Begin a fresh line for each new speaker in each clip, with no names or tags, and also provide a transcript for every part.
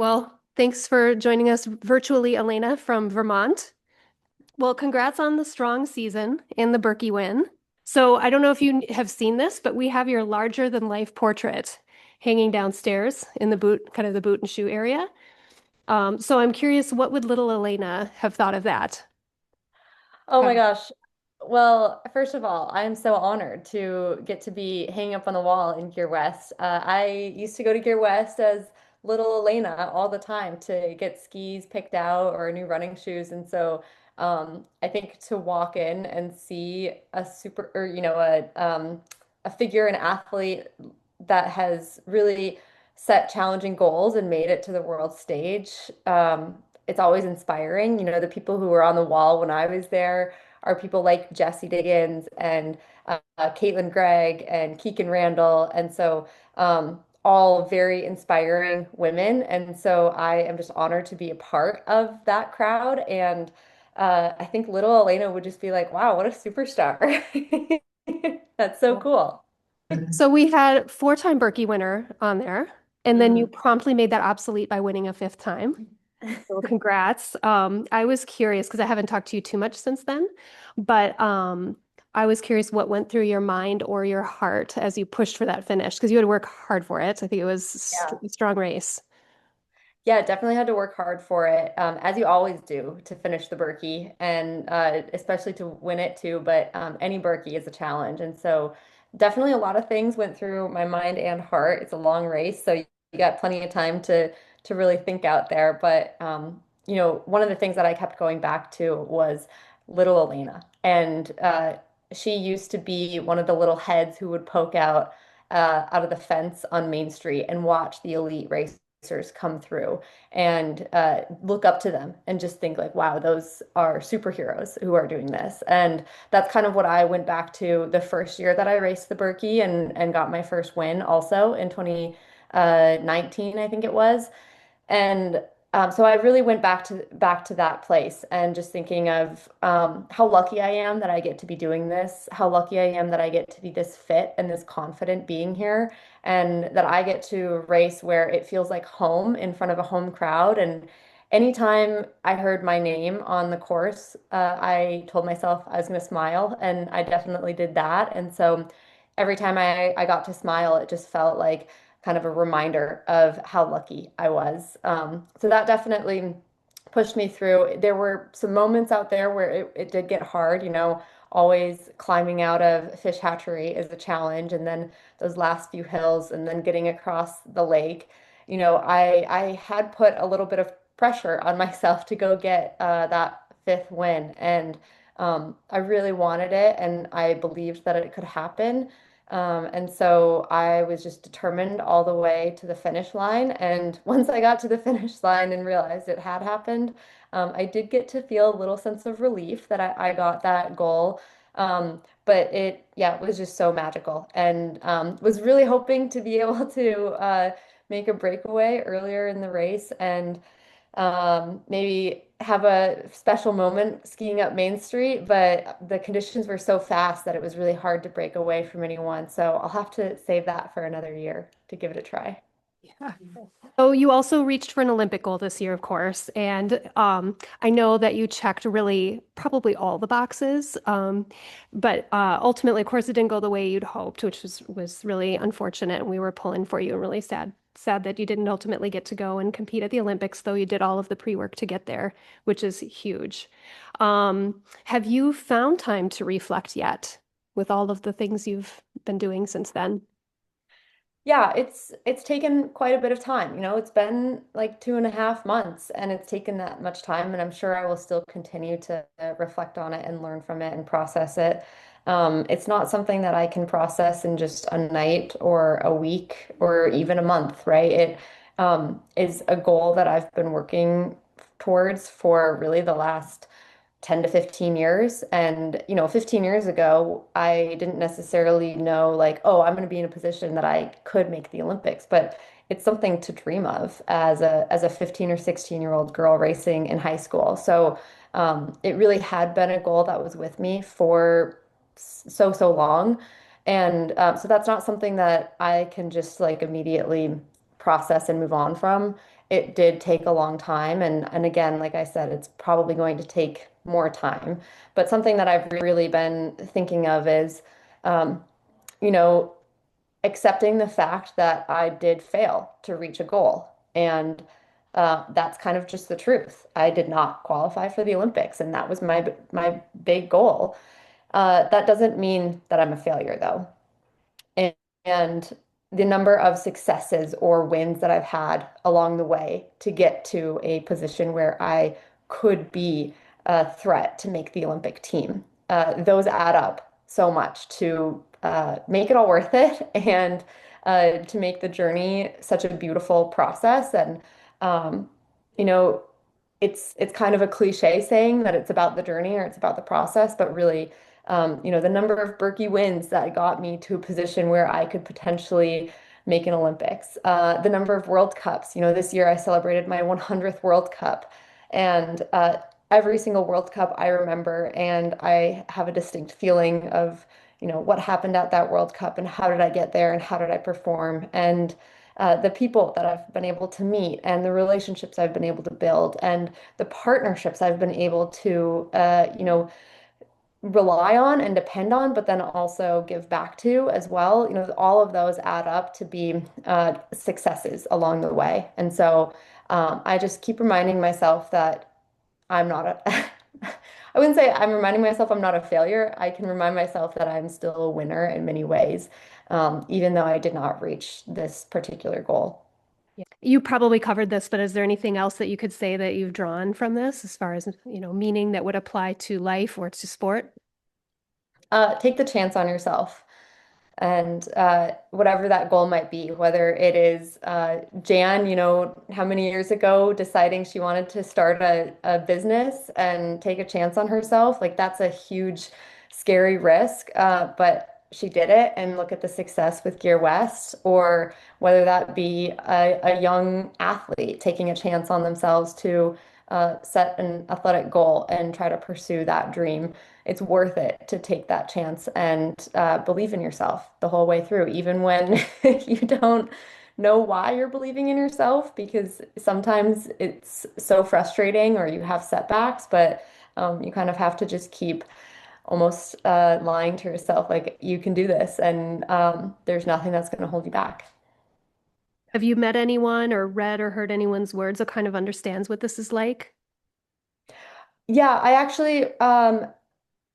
Well, thanks for joining us virtually, Alayna from Vermont. Well, congrats on the strong season and the Birkie win. So I don't know if you have seen this, but we have your larger than life portrait hanging downstairs in the boot, kind of the boot and shoe area. So I'm curious, what would little Alayna have thought of that?
Oh my
Have-
gosh. Well, first of all, I am so honored to get to be hanging up on the wall in Gear West. I used to go to Gear West as little Elena all the time to get skis picked out or new running shoes. And so I think to walk in and see a super or a figure, an athlete that has really set challenging goals and made it to the world stage. It's always inspiring. The people who were on the wall when I was there are people like Jesse Diggins and Caitlin Gregg and Keegan Randall. And so all very inspiring women. And so I am just honored to be a part of that crowd. And I think little Alayna would just be like, wow, what a superstar. That's so cool.
So we had four-time Birkie winner on there, and then you
Mm.
promptly made that obsolete by winning a fifth time. So congrats. I was curious because I haven't talked to you too much since then, but I was curious what went through your mind or your heart as you pushed for that finish because you had to work hard for it. I think it was
Yeah.
a strong race.
Yeah, definitely had to work hard for it, as you always do to finish the Birkie, and especially to win it too. But any Birkie is a challenge, and so definitely a lot of things went through my mind and heart. It's a long race, so you got plenty of time to really think out there. But one of the things that I kept going back to was little Elena, and she used to be one of the little heads who would poke out of the fence on Main Street and watch the elite racers come through and look up to them and just think like, wow, those are superheroes who are doing this. And that's kind of what I went back to the first year that I raced the Birkie and got my first win also in 2019, I think it was. And so I really went back to that place and just thinking of how lucky I am that I get to be doing this, how lucky I am that I get to be this fit and this confident being here, and that I get to race where it feels like home in front of a home crowd. And anytime I heard my name on the course, I told myself I was going to smile, and I definitely did that. And so every time I got to smile, it just felt like kind of a reminder of how lucky I was. So that definitely pushed me through. There were some moments out there where it did get hard, always climbing out of fish hatchery is a challenge. And then those last few hills and then getting across the lake, I had put a little bit of pressure on myself to go get that fifth win. And I really wanted it and I believed that it could happen. And so I was just determined all the way to the finish line. And once I got to the finish line and realized it had happened, I did get to feel a little sense of relief that I got that goal. But yeah, it was just so magical and was really hoping to be able to make a breakaway earlier in the race and maybe have a special moment skiing up Main Street, but the conditions were so fast that it was really hard to break away from anyone. So I'll have to save that for another year to give it a try.
Yeah. So you also reached for an Olympic goal this year, of course, and I know that you checked really probably all the boxes, but ultimately, of course, it didn't go the way you'd hoped, which was really unfortunate, and we were pulling for you and really sad that you didn't ultimately get to go and compete at the Olympics, though you did all of the pre-work to get there, which is huge. Have you found time to reflect yet with all of the things you've been doing since then?
Yeah, it's taken quite a bit of time. It's been like 2.5 months, and it's taken that much time, and I'm sure I will still continue to reflect on it and learn from it and process it. It's not something that I can process in just a night or a week or even a month, right? It is a goal that I've been working towards for really the last 10 to 15 years. And, 15 years ago, I didn't necessarily know, like, oh, I'm going to be in a position that I could make the Olympics, but it's something to dream of as a 15 or 16-year-old girl racing in high school. So it really had been a goal that was with me for so long. And so that's not something that I can just like immediately process and move on from. it did take a long time. And again, like I said, it's probably going to take more time. But something that I've really been thinking of is, um, you know, accepting the fact that I did fail to reach a goal. And that's kind of just the truth. I did not qualify for the Olympics, and that was my big goal. That doesn't mean that I'm a failure, though. And, and the number of successes or wins that I've had along the way to get to a position where I could be a threat to make the Olympic team, those add up so much to make it all worth it and to make the journey such a beautiful process. And um, you know, it's kind of a cliche saying that it's about the journey or it's about the process, but really, the number of Birkie wins that got me to a position where I could potentially make an Olympics, the number of World Cups. This year I celebrated my 100th World Cup, and every single World Cup I remember, and I have a distinct feeling of, what happened at that World Cup and how did I get there and how did I perform. And the people that I've been able to meet and the relationships I've been able to build and the partnerships I've been able to, rely on and depend on, but then also give back to as well. All of those add up to be successes along the way. And so I just keep reminding myself that I'm not a, I wouldn't say I'm reminding myself I'm not a failure. I can remind myself that I'm still a winner in many ways, even though I did not reach this particular goal.
Yeah. You probably covered this, but is there anything else that you could say that you've drawn from this as far as, meaning that would apply to life or to sport?
Take the chance on yourself. And whatever that goal might be, whether it is Jan, how many years ago deciding she wanted to start a business and take a chance on herself, like that's a huge, scary risk. But she did it, and look at the success with Gear West, or whether that be a young athlete taking a chance on themselves to set an athletic goal and try to pursue that dream. It's worth it to take that chance and believe in yourself the whole way through, even when you don't know why you're believing in yourself, because sometimes it's so frustrating or you have setbacks, but you kind of have to just keep almost lying to yourself, like you can do this, and there's nothing that's going to hold you back.
Have you met anyone or read or heard anyone's words that kind of understands what this is like?
Yeah, I actually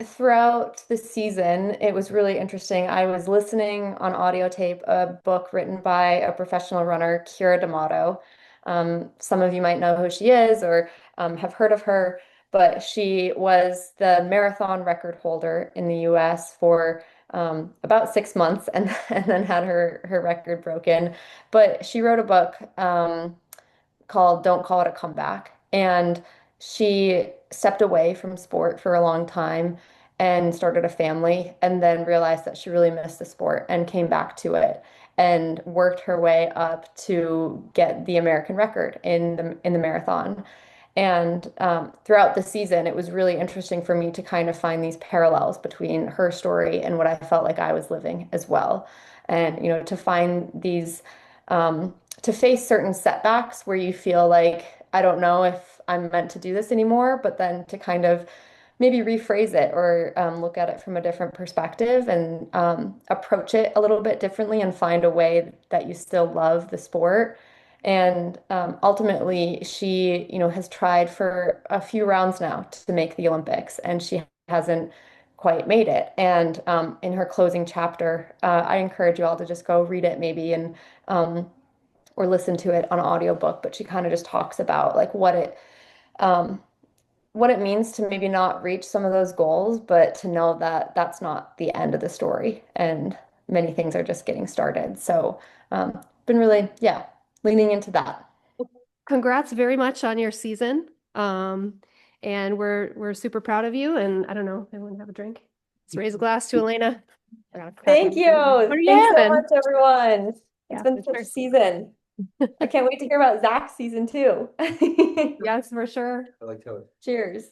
throughout the season, it was really interesting. I was listening on audio tape a book written by a professional runner, Kira D'Amato. Some of you might know who she is or have heard of her, but she was the marathon record holder in the US for about 6 months and, and then had her record broken. But she wrote a book. Called Don't Call It a Comeback. And she stepped away from sport for a long time and started a family, and then realized that she really missed the sport and came back to it and worked her way up to get the American record in the marathon. And throughout the season, it was really interesting for me to kind of find these parallels between her story and what I felt like I was living as well. And, to find these, to face certain setbacks where you feel like, I don't know if I'm meant to do this anymore, but then to kind of maybe rephrase it or look at it from a different perspective and approach it a little bit differently and find a way that you still love the sport. And ultimately, she, has tried for a few rounds now to make the Olympics, and she hasn't quite made it. And in her closing chapter, I encourage you all to just go read it maybe and or listen to it on audiobook. But she kind of just talks about like um, what it means to maybe not reach some of those goals, but to know that that's not the end of the story, and many things are just getting started. So, been really, yeah, leaning into that.
Congrats very much on your season. And we're super proud of you. And I don't know, everyone have a drink. Let's raise a glass to Alayna. I got a crack
Thank
on it.
you.
What are you
Thanks so
having?
much, everyone. It's
Yeah,
been
for
such a
sure.
season. I can't wait to hear about Zach's season two.
Yes, for sure.
Cheers.